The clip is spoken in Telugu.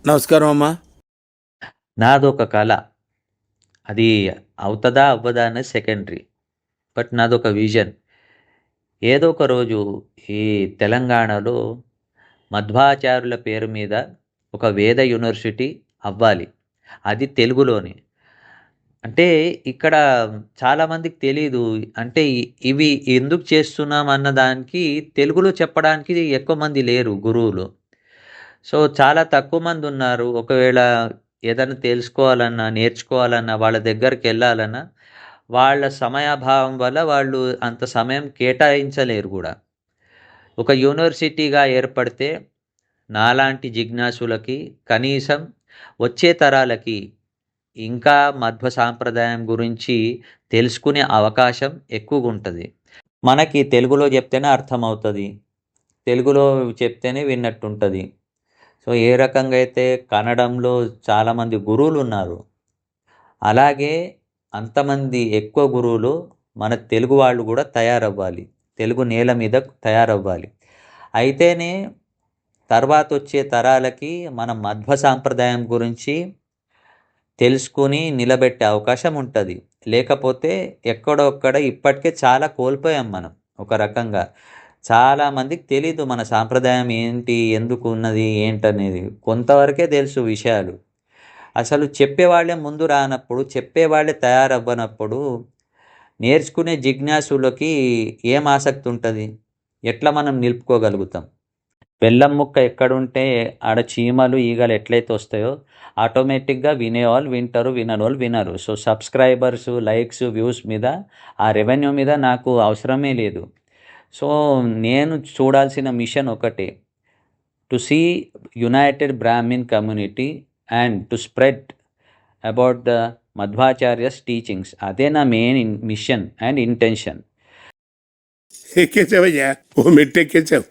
నమస్కారం అమ్మా. నాదొక కళ. అది అవుతదా అవ్వదా అనేది సెకండరీ. బట్ నాదొక విజన్. ఏదో ఒక రోజు ఈ తెలంగాణలో మధ్వాచార్యుల పేరు మీద ఒక వేద యూనివర్సిటీ అవ్వాలి. అది తెలుగులోనే. అంటే ఇక్కడ చాలామందికి తెలీదు. అంటే ఇవి ఎందుకు చేస్తున్నాం అన్న దానికి తెలుగులో చెప్పడానికి ఎక్కువ మంది లేరు గురువులు. సో, చాలా తక్కువ మందున్నారు. ఒకవేళ ఏదైనా తెలుసుకోవాలన్నా, నేర్చుకోవాలన్నా, వాళ్ళ దగ్గరికెళ్ళాలన్నా, వాళ్ళ సమయాభావం వల్ల వాళ్ళు అంత సమయం కేటాయించలేరు గూడా. ఒక యూనివర్సిటీగా ఏర్పడితే నాలాంటి జిజ్ఞాసులకి, కనీసం వచ్చే తరాలకి ఇంకా మధ్వ సాంప్రదాయం గురించి తెలుసుకునే అవకాశం ఎక్కువగుంటది. మనకి తెలుగులో చెప్తేనే అర్థమవుతది. తెలుగులో చెప్తేనే విన్నట్టుంటది. సో, ఏ రకంగా అయితే కన్నడంలో చాలామంది గురువులున్నారు, అలాగే అంతమంది ఎక్కువ గురువులు మన తెలుగు వాళ్ళు కూడా తయారవ్వాలి. తెలుగు నేల మీద తయారవ్వాలి. అయితేనే తర్వాతొచ్చే తరాలకి మన మధ్వ సాంప్రదాయం గురించి తెలుసుకొని నిలబెట్టే అవకాశం ఉంటది. లేకపోతే ఎక్కడో అక్కడ ఇప్పటికే చాలా కోల్పోయాం మనం ఒక రకంగా. చాలామందికి తెలీదు మన సాంప్రదాయం ఏంటి, ఎందుకు ఉన్నది, ఏంటనేది. కొంతవరకే తెలుసు విషయాలు. అసలు చెప్పేవాళ్ళే ముందు రానప్పుడు, చెప్పేవాళ్ళే తయారవ్వనప్పుడు నేర్చుకునే జిజ్ఞాసులకి ఏం ఆసక్తి ఉంటది? ఎట్లా మనం నిలుపుకోగలుగుతాం? బెల్లం ముక్క ఎక్కడుంటే ఆడ చీమలు, ఈగలు ఎట్లయితే వస్తాయో ఆటోమేటిక్‌గా వినేవాళ్ళు వింటారు, విననోళ్ళు వినరు. సో, సబ్స్క్రైబర్స్, లైక్స్, వ్యూస్ మీద ఆ రెవెన్యూ మీద నాకు అవసరమే లేదు. సో, నేను చూడాల్సిన మిషన్ ఒకటే. To see united Brahmin community and to spread about the Madhvacharya's teachings. అదే నా మెయిన్ మిషన్ అండ్ ఇంటెన్షన్. ఎక్కేసావయ్యా, ఓ మెట్టు ఎక్కేసావు.